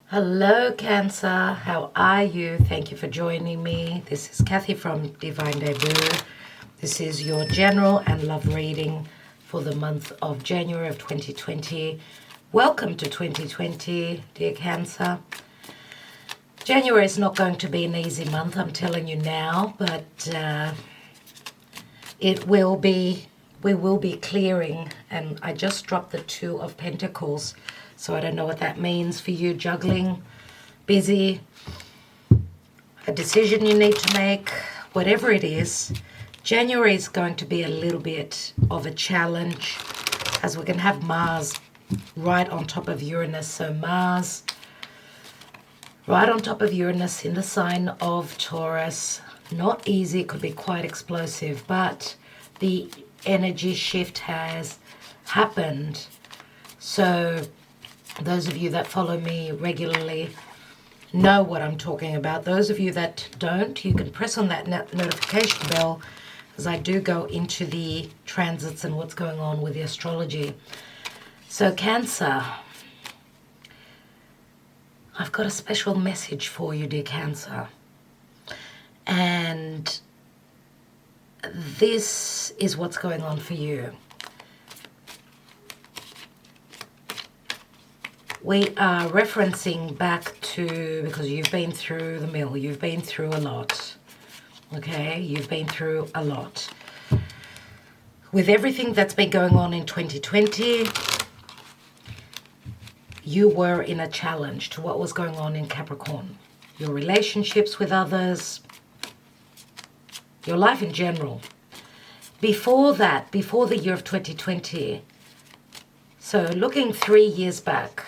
Hello, Cancer. How are you? Thank you for joining me. This is Kathy from Divine Debut. This is your general and love reading for the month of January of 2020. Welcome to 2020, dear Cancer. January is not going to be an easy month, I'm telling you now, but it will be. We will be clearing, and I just dropped the Two of Pentacles. So I don't know what that means for you, juggling, busy, a decision you need to make, whatever it is. January is going to be a little bit of a challenge as we're going to have Mars right on top of Uranus. So Mars right on top of Uranus in the sign of Taurus. Not easy, it could be quite explosive, but the energy shift has happened. So those of you that follow me regularly know what I'm talking about. Those of you that don't, you can press on that notification bell as I do go into the transits and what's going on with the astrology. So Cancer, I've got a special message for you, dear Cancer. And this is what's going on for you. We are referencing back to, because you've been through the mill, you've been through a lot, okay? You've been through a lot. With everything that's been going on in 2020, you were in a challenge to what was going on in Capricorn. Your relationships with others, your life in general. Before that, before the year of 2020, so looking 3 years back,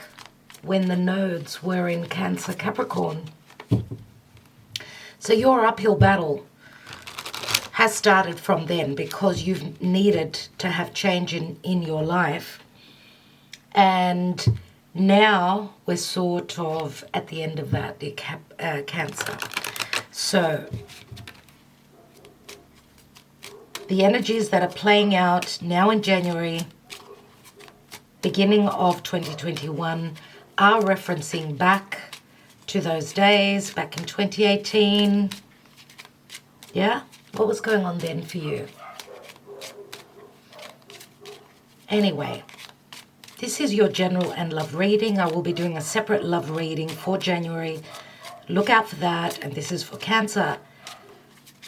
when the nodes were in Cancer Capricorn. So your uphill battle has started from then because you've needed to have change in your life. And now we're sort of at the end of that, the Cancer. So the energies that are playing out now in January, beginning of 2021, are referencing back to those days, back in 2018. Yeah? What was going on then for you? Anyway, this is your general and love reading. I will be doing a separate love reading for January. Look out for that. And this is for Cancer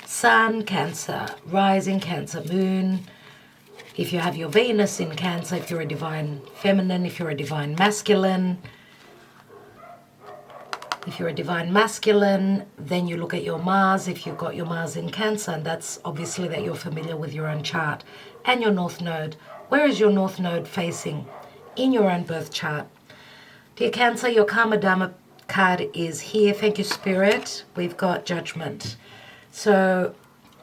Sun, Cancer Rising, Cancer Moon. If you have your Venus in Cancer, if you're a divine feminine, if you're a divine masculine. If you're a divine masculine, then you look at your Mars, if you've got your Mars in Cancer, and that's obviously that you're familiar with your own chart. And your North Node. Where is your North Node facing in your own birth chart? Dear Cancer, your Karma Dharma card is here. Thank you, Spirit. We've got Judgment. So,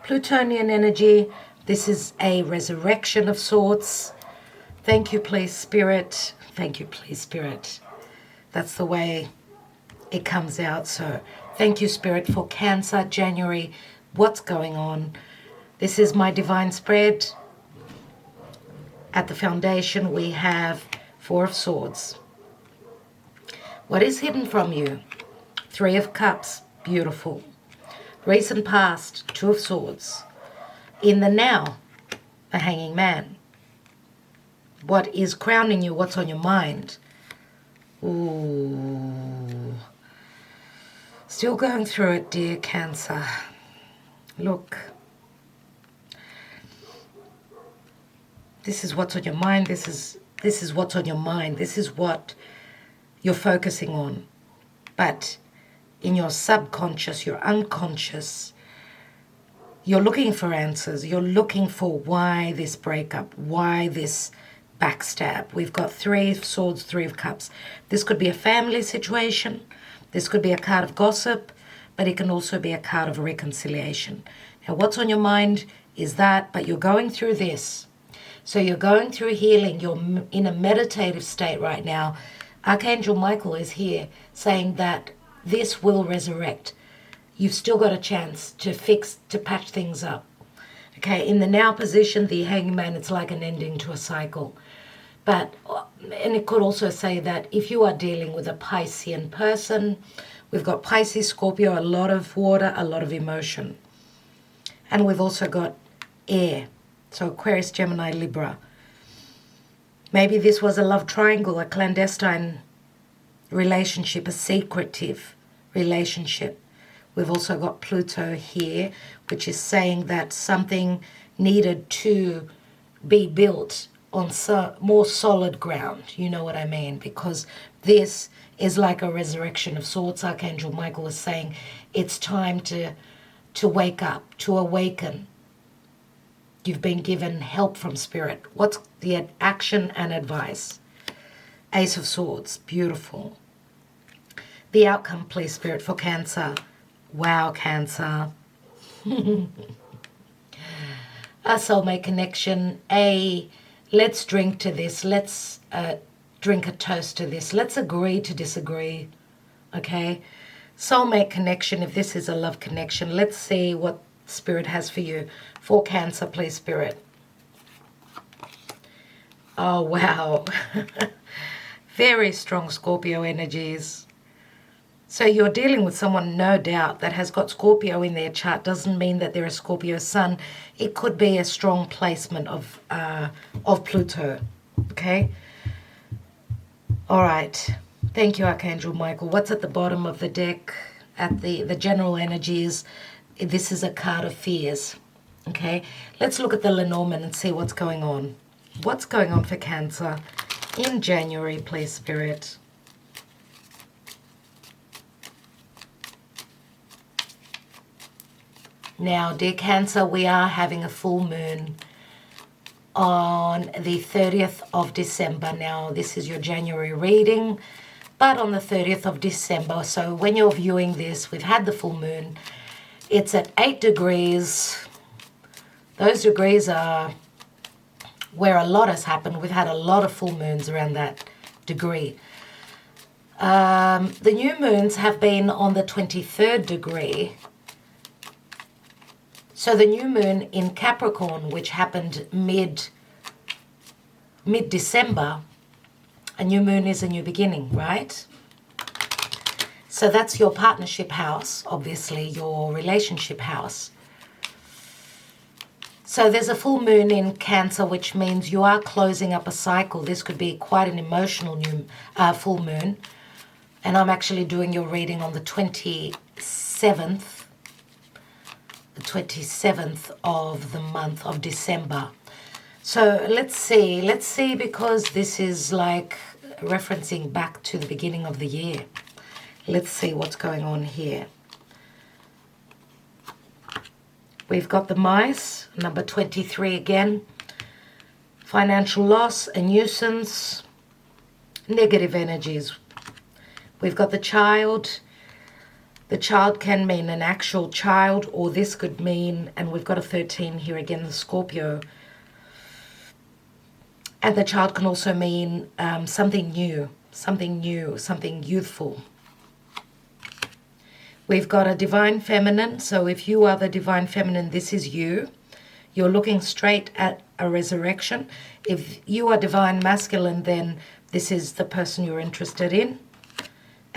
Plutonian energy, this is a resurrection of sorts. Thank you, please, Spirit. Thank you, please, Spirit. That's the way it comes out. So thank you, Spirit, for Cancer, January. What's going on? This is my divine spread. At the foundation, we have Four of Swords. What is hidden from you? Three of Cups. Beautiful. Recent past. Two of Swords. In the now, a Hanging Man. What is crowning you? What's on your mind? Ooh. Still going through it, dear Cancer. Look. This is what's on your mind. This is what's on your mind. This is what you're focusing on. But in your subconscious, your unconscious, you're looking for answers. You're looking for why this breakup, why this backstab. We've got Three of Swords, Three of Cups. This could be a family situation. This could be a card of gossip, but it can also be a card of reconciliation. Now, what's on your mind is that, but you're going through this. So you're going through healing. You're in a meditative state right now. Archangel Michael is here saying that this will resurrect. You've still got a chance to fix, to patch things up. Okay, in the now position, the Hangman, it's like an ending to a cycle. But, and it could also say that if you are dealing with a Piscean person, we've got Pisces, Scorpio, a lot of water, a lot of emotion. And we've also got air. So Aquarius, Gemini, Libra. Maybe this was a love triangle, a clandestine relationship, a secretive relationship. We've also got Pluto here, which is saying that something needed to be built on more solid ground. You know what I mean? Because this is like a resurrection of sorts. Archangel Michael is saying it's time to wake up, to awaken. You've been given help from Spirit. What's the action and advice? Ace of Swords, beautiful. The outcome, please, Spirit, for Cancer. Wow, Cancer. A soulmate connection. Let's drink to this. Let's drink a toast to this. Let's agree to disagree. Okay? Soulmate connection, if this is a love connection, let's see what Spirit has for you. For Cancer, please, Spirit. Oh, wow. Very strong Scorpio energies. So you're dealing with someone, no doubt, that has got Scorpio in their chart. Doesn't mean that they're a Scorpio sun. It could be a strong placement of Pluto. Okay? All right. Thank you, Archangel Michael. What's at the bottom of the deck? At the general energies, this is a card of fears. Okay? Let's look at the Lenormand and see what's going on. What's going on for Cancer in January, please, Spirit? Now, dear Cancer, we are having a full moon on the 30th of December. Now, this is your January reading, but on the 30th of December. So when you're viewing this, we've had the full moon. It's at 8 degrees. Those degrees are where a lot has happened. We've had a lot of full moons around that degree. The new moons have been on the 23rd degree. So the new moon in Capricorn, which happened mid-December, a new moon is a new beginning, right? So that's your partnership house, obviously, your relationship house. So there's a full moon in Cancer, which means you are closing up a cycle. This could be quite an emotional new full moon. And I'm actually doing your reading on the 27th. The 27th of the month of December. So let's see, because this is like referencing back to the beginning of the year. Let's see what's going on here. We've got the mice, number 23 again. Financial loss, a nuisance, negative energies. We've got the child. The child can mean an actual child, or this could mean, and we've got a 13 here again, the Scorpio. And the child can also mean something new, something youthful. We've got a divine feminine. So if you are the divine feminine, this is you. You're looking straight at a resurrection. If you are divine masculine, then this is the person you're interested in.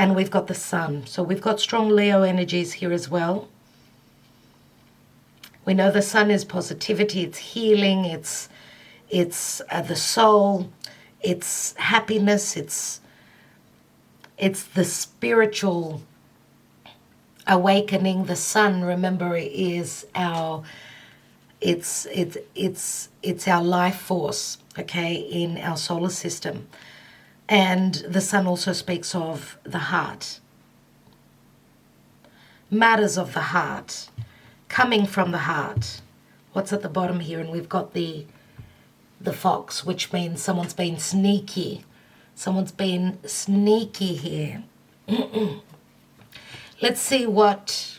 And we've got the sun. So we've got strong Leo energies here as well. We know the sun is positivity, it's healing, it's the soul, it's happiness, it's the spiritual awakening. The sun, remember, is our it's our life force, okay, in our solar system. And the sun also speaks of the heart. Matters of the heart, coming from the heart. What's at the bottom here? And we've got the fox, which means someone's been sneaky. Someone's been sneaky here. Let's see what...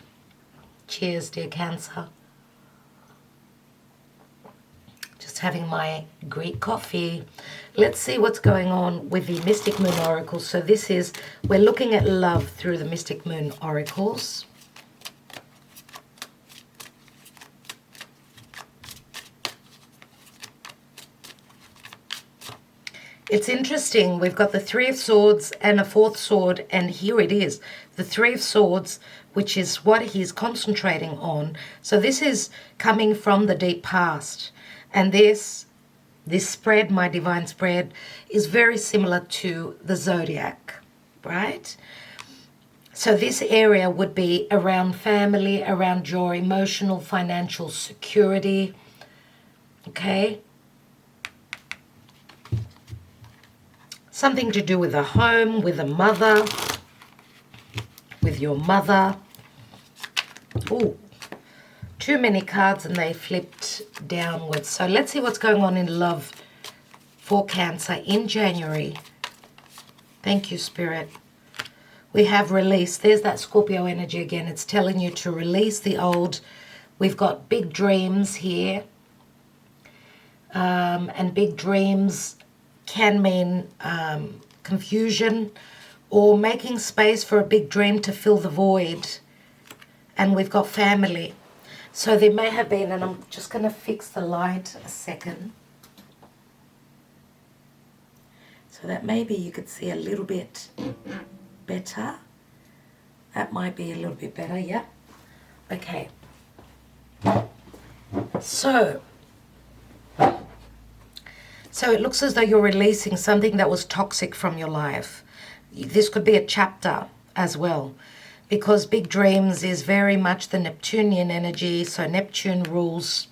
Cheers, dear Cancer. Just having my Greek coffee. Let's see what's going on with the Mystic Moon Oracles. So this is, we're looking at love through the Mystic Moon Oracles. It's interesting. We've got the Three of Swords and a fourth sword, and here it is. The Three of Swords, which is what he's concentrating on. So this is coming from the deep past. And this spread, my divine spread, is very similar to the zodiac, right? So this area would be around family, around your emotional, financial security, okay? Something to do with a home, with a mother, with your mother. Ooh, too many cards and they flipped downwards. So let's see what's going on in love for Cancer in January. Thank you, Spirit. We have release. There's that Scorpio energy again. It's telling you to release the old. We've got big dreams here. And big dreams can mean confusion or making space for a big dream to fill the void. And we've got family. So there may have been, and I'm just going to fix the light a second, so that maybe you could see a little bit better. That might be a little bit better, yeah? Okay. So it looks as though you're releasing something that was toxic from your life. This could be a chapter as well, because big dreams is very much the Neptunian energy. So Neptune rules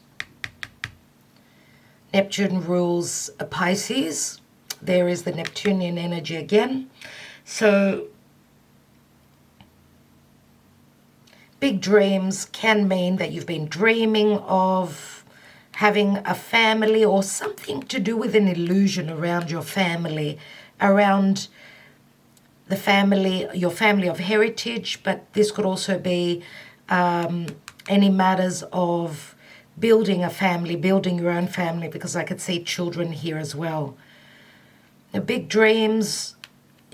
a Pisces. There is the Neptunian energy again. So big dreams can mean that you've been dreaming of having a family or something to do with an illusion around your family, around the family, your family of heritage, but this could also be any matters of building a family, building your own family, because I could see children here as well. The big dreams,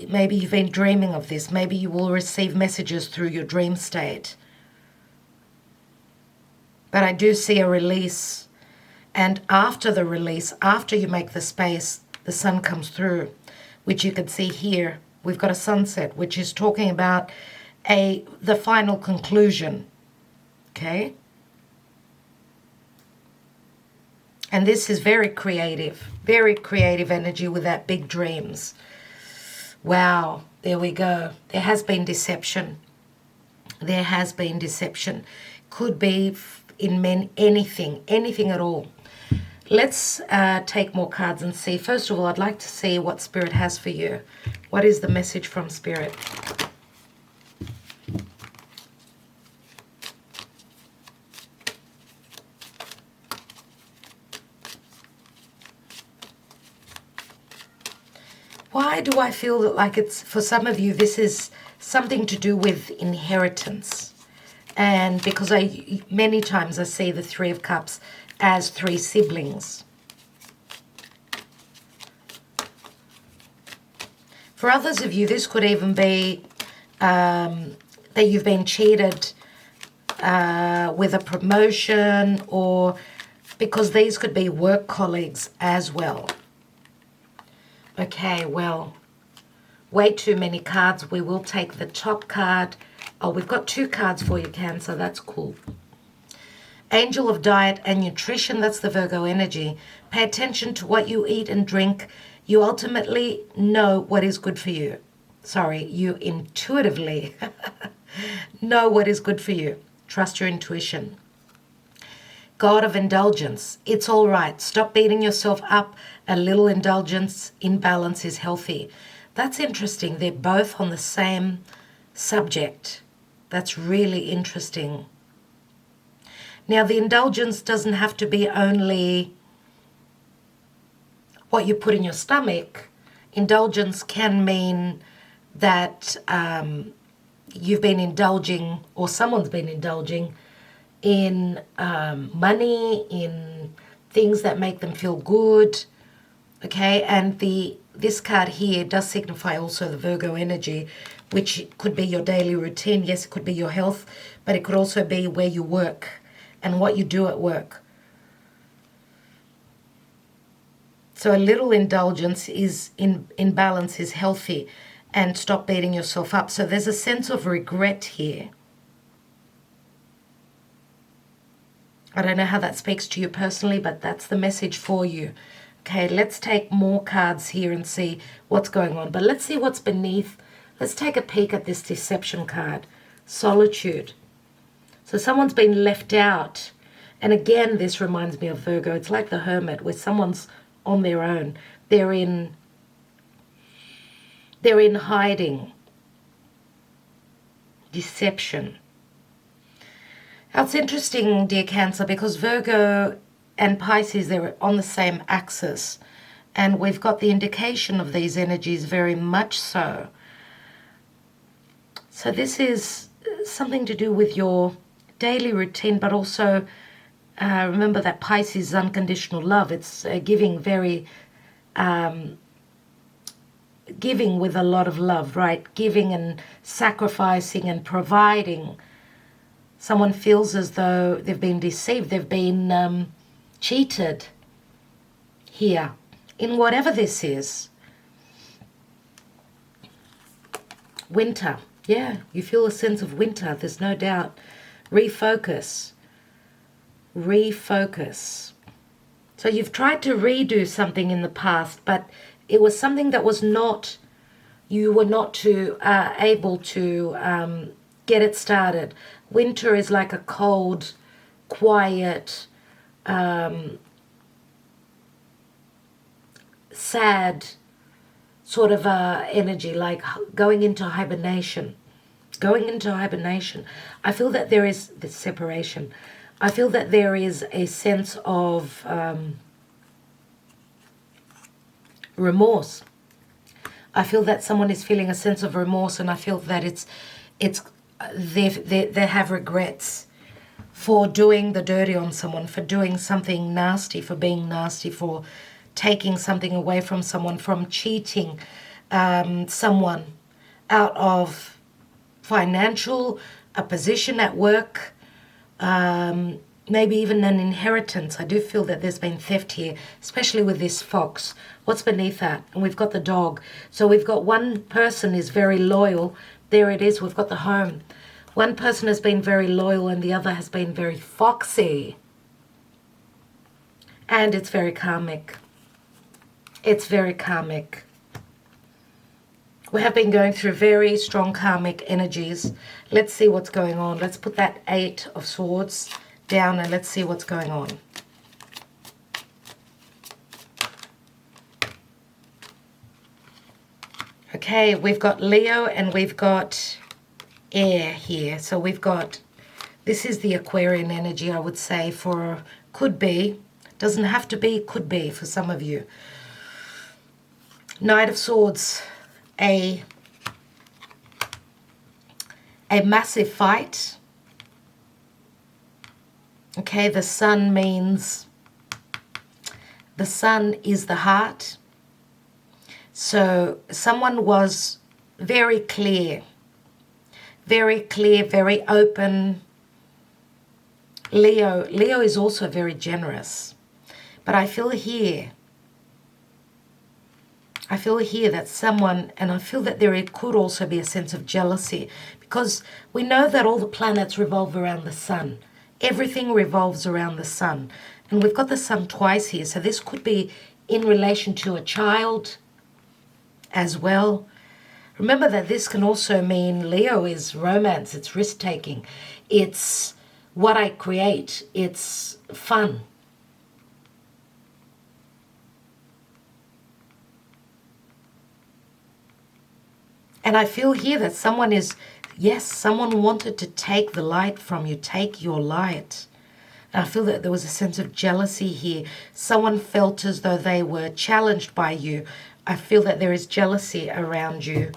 maybe you've been dreaming of this. Maybe you will receive messages through your dream state. But I do see a release. And after the release, after you make the space, the sun comes through, which you can see here. We've got a sunset, which is talking about the final conclusion, okay? And this is very creative energy with that big dreams. Wow, there we go. There has been deception. There has been deception. Could be in anything at all. Let's take more cards and see. First of all, I'd like to see what Spirit has for you. What is the message from Spirit? Why do I feel that like it's, for some of you, this is something to do with inheritance? And because many times I see the Three of Cups as three siblings. For others of you, this could even be that you've been cheated with a promotion, or because these could be work colleagues as well. Okay, well, way too many cards. We will take the top card. Oh, we've got two cards for you, Cancer. That's cool. Angel of Diet and Nutrition, that's the Virgo energy. Pay attention to what you eat and drink. You ultimately know what is good for you. Sorry, you intuitively know what is good for you. Trust your intuition. God of Indulgence, it's all right. Stop beating yourself up. A little indulgence in balance is healthy. That's interesting. They're both on the same subject. That's really interesting. Now, the indulgence doesn't have to be only what you put in your stomach. Indulgence can mean that you've been indulging, or someone's been indulging in money, in things that make them feel good. Okay, and this card here does signify also the Virgo energy, which could be your daily routine. Yes, it could be your health, but it could also be where you work and what you do at work. So a little indulgence is in balance, is healthy, and stop beating yourself up. So there's a sense of regret here. I don't know how that speaks to you personally, but that's the message for you. Okay, let's take more cards here and see what's going on. But let's see what's beneath. Let's take a peek at this deception card. Solitude. So someone's been left out. And again, this reminds me of Virgo. It's like the Hermit, where someone's on their own. They're in hiding. Deception. Now, it's interesting, dear Cancer, because Virgo and Pisces, they're on the same axis. And we've got the indication of these energies very much so. So this is something to do with your daily routine, but also remember that Pisces is unconditional love. It's giving giving with a lot of love, right? Giving and sacrificing and providing. Someone feels as though they've been deceived, they've been cheated here in whatever this is. Winter. Yeah, you feel a sense of winter, there's no doubt. Refocus. Refocus. So you've tried to redo something in the past, but it was something that was not, you were not able to get it started. Winter is like a cold, quiet, sad sort of energy, like going into hibernation. Going into hibernation. I feel that there is this separation. I feel that there is a sense of remorse. I feel that someone is feeling a sense of remorse, and I feel that they have regrets for doing the dirty on someone, for doing something nasty, for being nasty, for taking something away from someone, from cheating someone out of financial, a position at work, maybe even an inheritance. I do feel that there's been theft here, especially with this fox. What's beneath that? And we've got the dog. So we've got one person is very loyal. There it is. We've got the home. One person has been very loyal and the other has been very foxy. And it's very karmic. It's very karmic. We have been going through very strong karmic energies. Let's see what's going on. Let's put that 8 of Swords down and let's see what's going on. Okay, we've got Leo and we've got air here. So we've got, this is the Aquarian energy, I would say, for, could be, doesn't have to be, could be for some of you. Knight of Swords, a massive fight. Okay, the sun means, the sun is the heart. So someone was very clear, very open. Leo is also very generous. But I feel here that someone, and I feel that there could also be a sense of jealousy, because we know that all the planets revolve around the sun. Everything revolves around the sun. And we've got the sun twice here, so this could be in relation to a child as well. Remember that this can also mean Leo is romance, it's risk-taking, it's what I create, it's fun. And I feel here that someone is, yes, someone wanted to take the light from you, take your light. And I feel that there was a sense of jealousy here. Someone felt as though they were challenged by you. I feel that there is jealousy around you,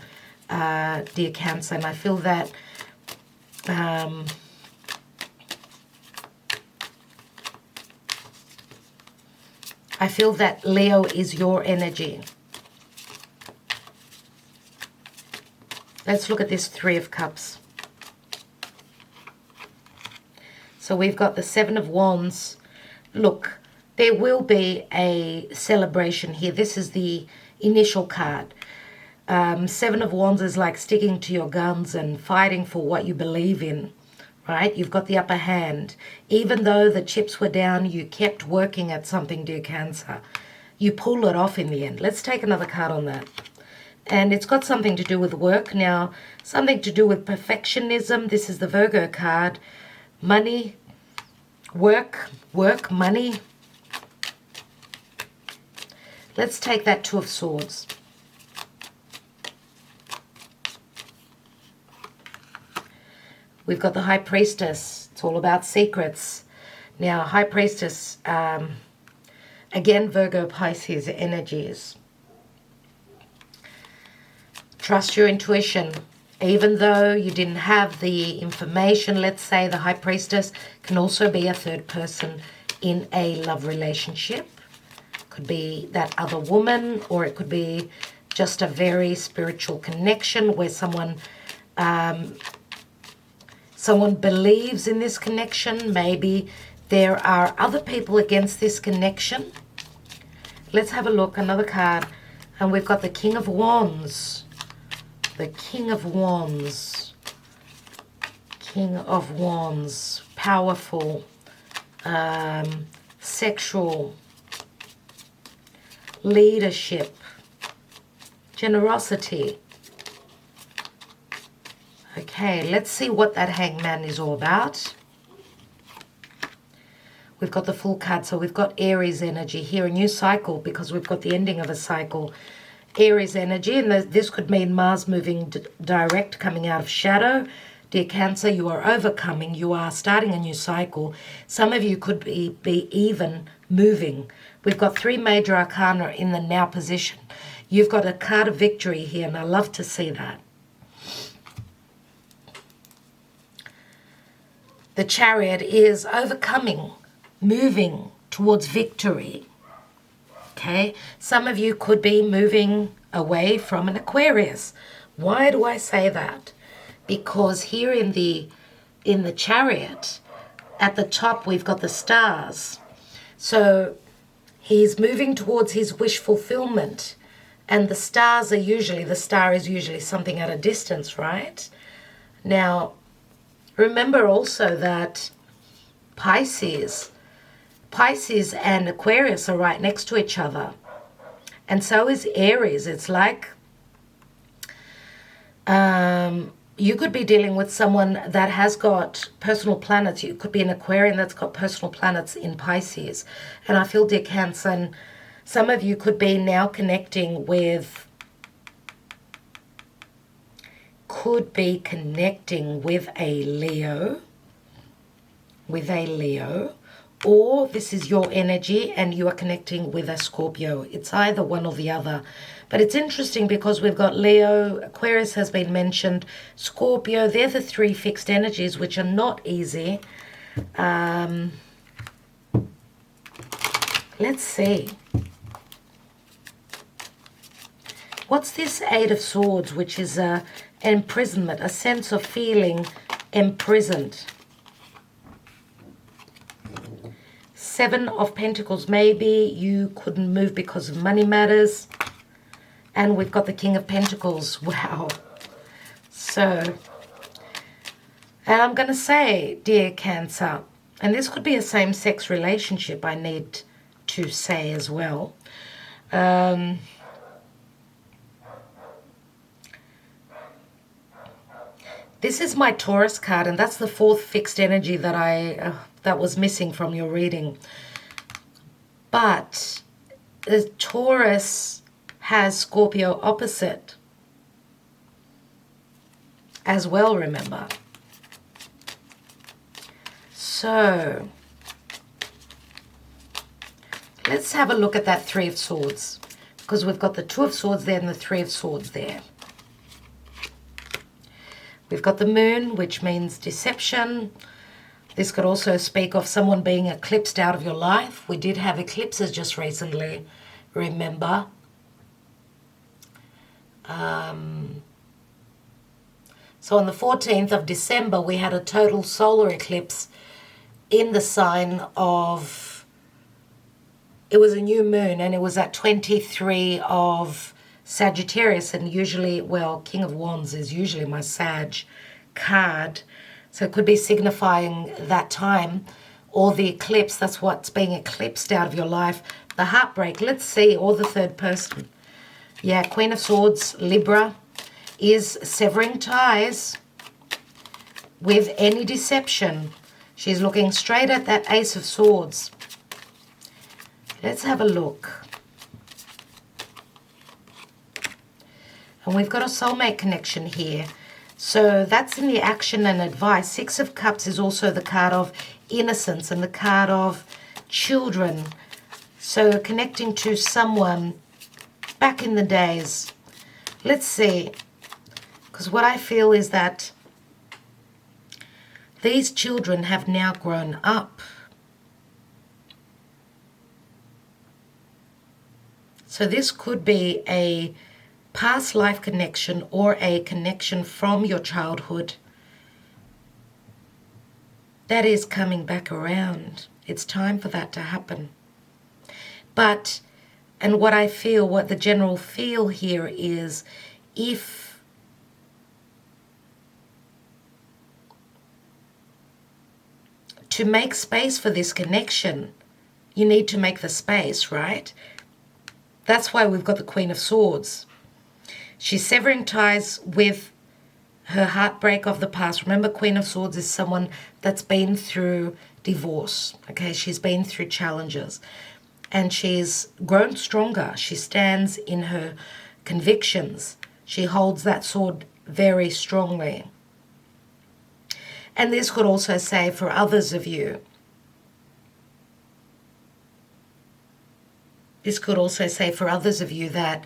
dear Cancer. And I feel that Leo is your energy. Let's look at this 3 of Cups. So we've got the 7 of Wands. Look, there will be a celebration here. This is the initial card. Seven of Wands is like sticking to your guns and fighting for what you believe in, right? You've got the upper hand. Even though the chips were down, you kept working at something, dear Cancer. You pull it off in the end. Let's take another card on that. And it's got something to do with work. Now, something to do with perfectionism. This is the Virgo card. Money, work, money. Let's take that Two of Swords. We've got the High Priestess. It's all about secrets. Now, High Priestess, again, Virgo, Pisces energies. Trust your intuition. Even though you didn't have the information, let's say the High Priestess can also be a third person in a love relationship. Could be that other woman, or it could be just a very spiritual connection where someone believes in this connection. Maybe there are other people against this connection. Let's have a look, another card. And we've got the King of Wands. The King of Wands. King of Wands. Powerful. Sexual. Leadership. Generosity. Okay, let's see what that Hangman is all about. We've got the Full card, so we've got Aries energy here, a new cycle, because we've got the ending of a cycle. Aries energy, and this could mean Mars moving direct, coming out of shadow. Dear Cancer, you are overcoming, you are starting a new cycle. Some of you could be even moving. We've got three major arcana in the now position. You've got a card of victory here, and I love to see that. The Chariot is overcoming, moving towards victory. Okay, some of you could be moving away from an Aquarius. Why do I say that? Because here in the Chariot, at the top we've got the stars. So he's moving towards his wish fulfillment, and the star is usually something at a distance, right? Now, remember also that Pisces and Aquarius are right next to each other. And so is Aries. It's like you could be dealing with someone that has got personal planets. You could be an Aquarian that's got personal planets in Pisces. And I feel, dear Cancer, and some of you could be now connecting with a Leo, or this is your energy and you are connecting with a Scorpio. It's either one or the other. But it's interesting because we've got Leo, Aquarius has been mentioned, Scorpio. They're the three fixed energies, which are not easy. Let's see. What's this Eight of Swords, which is imprisonment, a sense of feeling imprisoned? Seven of Pentacles, maybe you couldn't move because of money matters. And we've got the King of Pentacles. Wow. So, and I'm going to say, dear Cancer, and this could be a same-sex relationship, I need to say as well. This is my Taurus card, and that's the fourth fixed energy that that was missing from your reading. But the Taurus has Scorpio opposite as well, remember. So let's have a look at that Three of Swords, because we've got the Two of Swords there and the Three of Swords there. We've got the Moon, which means deception. This could also speak of someone being eclipsed out of your life. We did have eclipses just recently, remember. So on the 14th of December, we had a total solar eclipse in the sign of it was a new moon, and it was at 23 of Sagittarius, and usually, well, King of Wands is usually my Sag card, so it could be signifying that time, or the eclipse. That's what's being eclipsed out of your life, the heartbreak. Let's see, or the third person. Yeah, Queen of Swords, Libra, is severing ties with any deception. She's looking straight at that Ace of Swords. Let's have a look. And we've got a soulmate connection here. So that's in the action and advice. Six of Cups is also the card of innocence and the card of children. So connecting to someone back in the days. Let's see. Because what I feel is that these children have now grown up. So this could be a past life connection or a connection from your childhood that is coming back around. It's time for that to happen. But, and what I feel, what the general feel here is, if to make space for this connection, you need to make the space, right? That's why we've got the Queen of Swords. She's severing ties with her heartbreak of the past. Remember, Queen of Swords is someone that's been through divorce. Okay, she's been through challenges. And she's grown stronger. She stands in her convictions. She holds that sword very strongly. And this could also say for others of you, that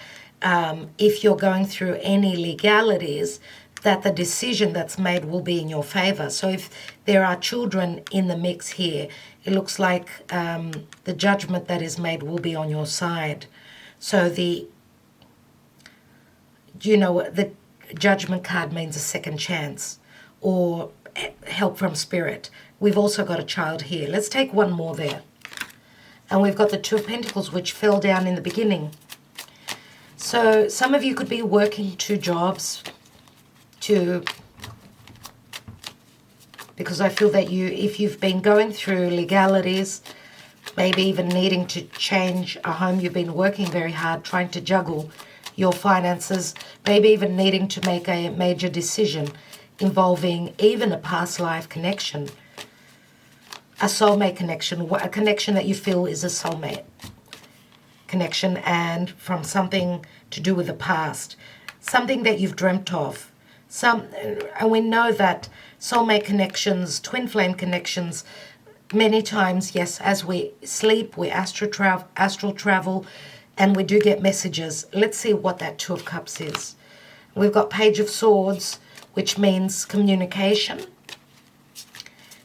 if you're going through any legalities, that the decision that's made will be in your favor. So if there are children in the mix here, it looks like the judgment that is made will be on your side. So the judgment card means a second chance or help from spirit. We've also got a child here. Let's take one more there. And we've got the Two of Pentacles, which fell down in the beginning. So some of you could be working two jobs because I feel that if you've been going through legalities, maybe even needing to change a home, you've been working very hard trying to juggle your finances, maybe even needing to make a major decision involving even a past life connection, a soulmate connection, a connection that you feel is a soulmate connection, and from something to do with the past, something that you've dreamt of. And we know that soulmate connections, twin flame connections, many times, yes, as we sleep, we astral travel, and we do get messages. Let's see what that Two of Cups is. We've got Page of Swords, which means communication.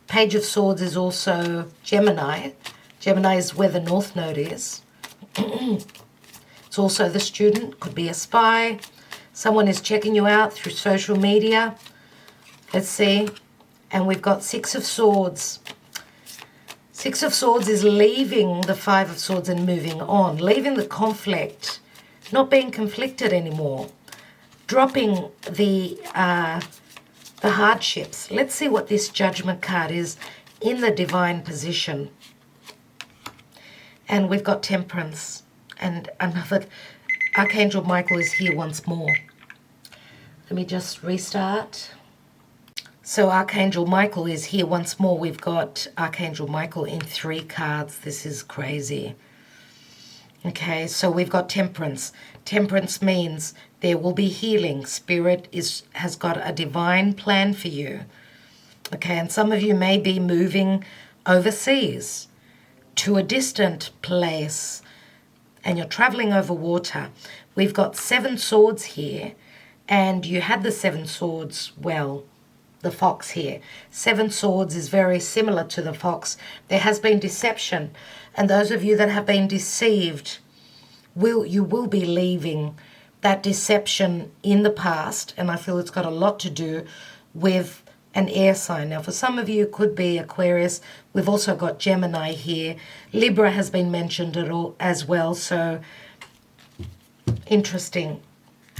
Page of Swords is also Gemini. Gemini is where the North Node is. It's also the student, could be a spy. Someone is checking you out through social media. Let's see. And we've got Six of Swords. Six of Swords is leaving the Five of Swords and moving on, leaving the conflict, not being conflicted anymore, dropping the hardships. Let's see what this Judgment card is in the divine position. And we've got Temperance, and another Archangel Michael is here once more. Let me just restart. So Archangel Michael is here once more. We've got Archangel Michael in 3 cards. This is crazy. Okay, so we've got Temperance. Temperance means there will be healing. Spirit has got a divine plan for you. Okay, and some of you may be moving overseas to a distant place, and you're traveling over water. We've got 7 swords here, and you had the 7 swords, well, the fox here. 7 swords is very similar to the fox. There has been deception, and those of you that have been deceived, you will be leaving that deception in the past, and I feel it's got a lot to do with an air sign. Now, for some of you, it could be Aquarius. We've also got Gemini here. Libra has been mentioned as well, so interesting.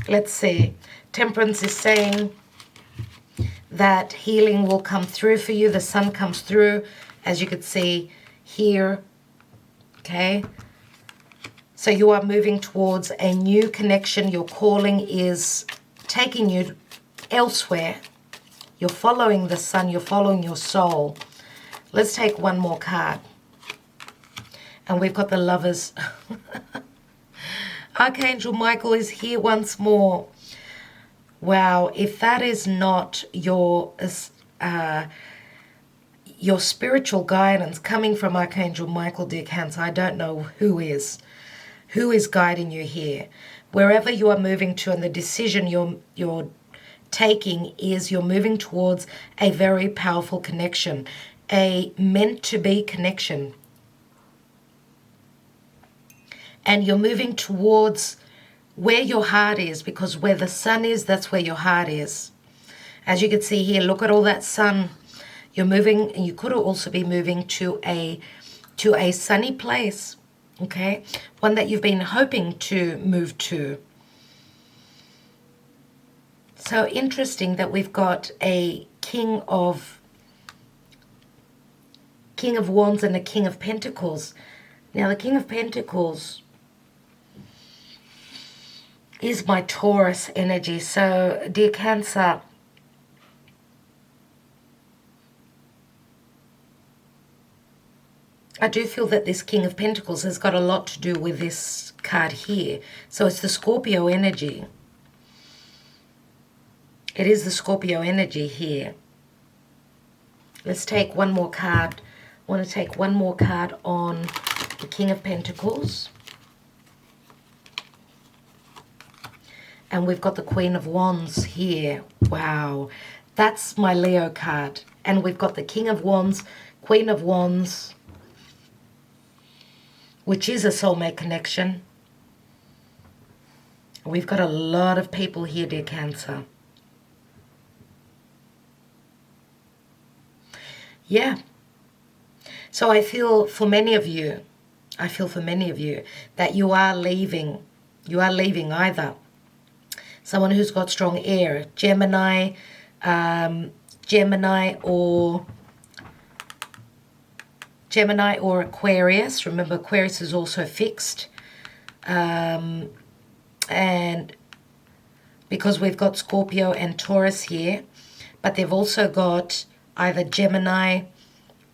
Let's see. Temperance is saying that healing will come through for you. The sun comes through, as you could see here. Okay. So you are moving towards a new connection. Your calling is taking you elsewhere. You're following the sun. You're following your soul. Let's take one more card. And we've got the Lovers. Archangel Michael is here once more. Wow, if that is not your spiritual guidance coming from Archangel Michael, dear Cancer, I don't know who is. Who is guiding you here? Wherever you are moving to, and the decision you're taking is you're moving towards a very powerful connection, a meant-to-be connection. And you're moving towards where your heart is, because where the sun is, that's where your heart is. As you can see here, look at all that sun. You're moving, and you could also be moving to a sunny place, okay? One that you've been hoping to move to. So interesting that we've got a King of Wands and a King of Pentacles. Now, the King of Pentacles is my Taurus energy. So, dear Cancer, I do feel that this King of Pentacles has got a lot to do with this card here. So it's the Scorpio energy. It is the Scorpio energy here. Let's take one more card. I want to take one more card on the King of Pentacles. And we've got the Queen of Wands here. Wow. That's my Leo card. And we've got the King of Wands, Queen of Wands, which is a soulmate connection. We've got a lot of people here, dear Cancer. Yeah. So I feel for many of you that you are leaving. You are leaving either someone who's got strong air, Gemini or Aquarius. Remember, Aquarius is also fixed. And because we've got Scorpio and Taurus here, but they've also got either Gemini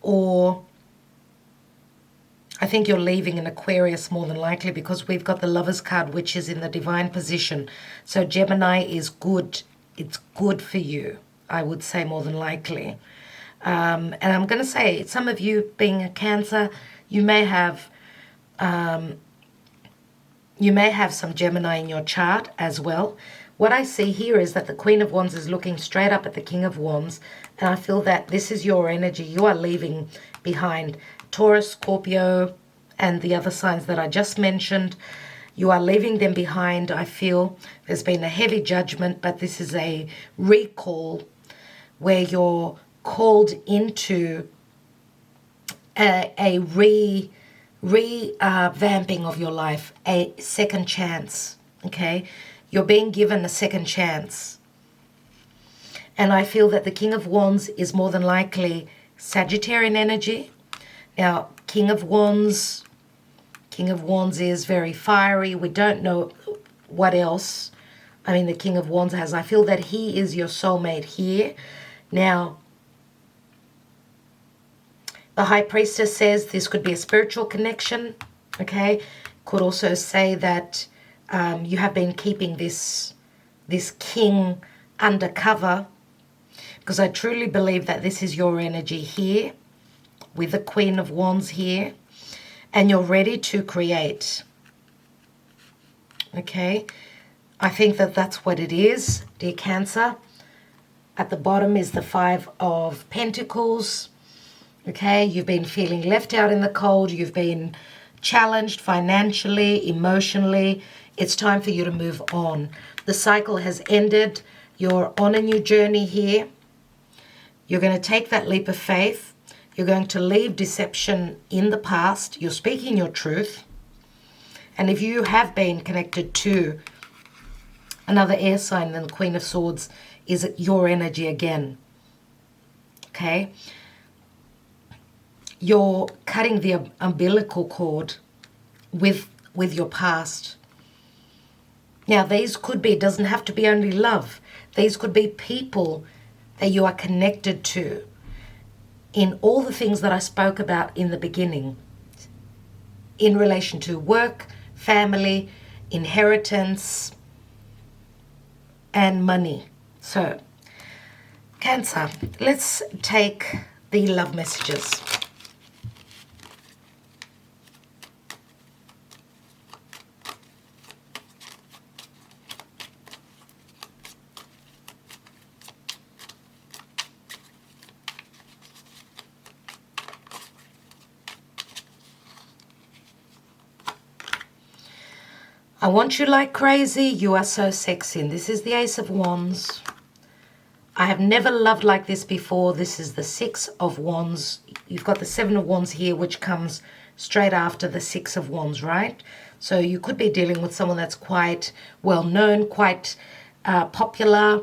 or I think you're leaving an Aquarius more than likely, because we've got the Lovers card, which is in the divine position. So Gemini is good. It's good for you, I would say, more than likely. And I'm going to say, some of you being a Cancer, you may have some Gemini in your chart as well. What I see here is that the Queen of Wands is looking straight up at the King of Wands, and I feel that this is your energy. You are leaving behind Taurus, Scorpio, and the other signs that I just mentioned. You are leaving them behind. I feel there's been a heavy judgment, but this is a recall where you're called into a revamping of your life, a second chance, okay? You're being given a second chance. And I feel that the King of Wands is more than likely Sagittarian energy. Now, King of Wands is very fiery. We don't know what else. I mean, the King of Wands has. I feel that he is your soulmate here. Now, the High Priestess says this could be a spiritual connection, okay? Could also say that you have been keeping this king undercover, because I truly believe that this is your energy here with the Queen of Wands here, and you're ready to create, okay? I think that that's what it is, dear Cancer. At the bottom is the Five of Pentacles, okay? You've been feeling left out in the cold. You've been challenged financially, emotionally. It's time for you to move on. The cycle has ended. You're on a new journey here. You're going to take that leap of faith. You're going to leave deception in the past. You're speaking your truth. And if you have been connected to another air sign, then the Queen of Swords is your energy again. Okay? You're cutting the umbilical cord with your past. Now, these could be, it doesn't have to be only love. These could be people that you are connected to in all the things that I spoke about in the beginning, in relation to work, family, inheritance, and money. So, Cancer, let's take the love messages. I want you like crazy. You are so sexy. And this is the Ace of Wands. I have never loved like this before. This is the Six of Wands. You've got the Seven of Wands here, which comes straight after the Six of Wands, right? So you could be dealing with someone that's quite well known, quite popular,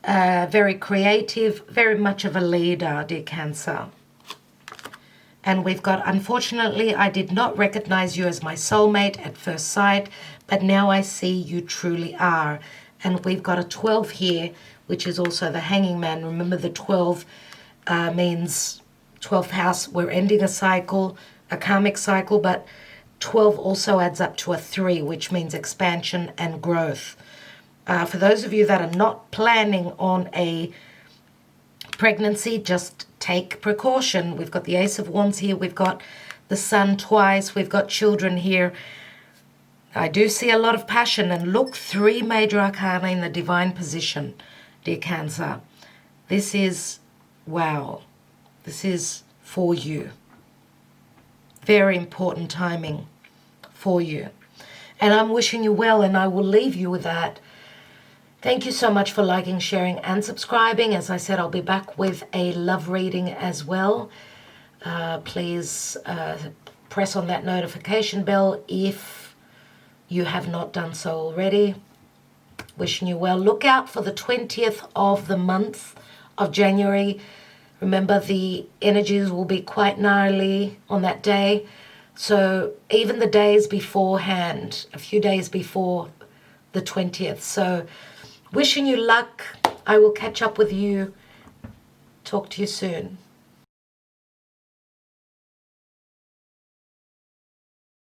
very creative, very much of a leader, dear Cancer. And we've got, unfortunately, I did not recognize you as my soulmate at first sight, but now I see you truly are. And we've got a 12 here, which is also the Hanging Man. Remember, the 12 means 12th house. We're ending a cycle, a karmic cycle, but 12 also adds up to a 3, which means expansion and growth. For those of you that are not planning on a pregnancy, just take precaution. We've got the Ace of Wands here. We've got the Sun twice. We've got children here. I do see a lot of passion. And look, 3 major arcana in the divine position, dear Cancer. This is, wow, this is for you. Very important timing for you. And I'm wishing you well, and I will leave you with that. Thank you so much for liking, sharing, and subscribing. As I said, I'll be back with a love reading as well. Please press on that notification bell if you have not done so already. Wishing you well. Look out for the 20th of the month of January. Remember, the energies will be quite gnarly on that day. So even the days beforehand, a few days before the 20th. So wishing you luck. I will catch up with you. Talk to you soon.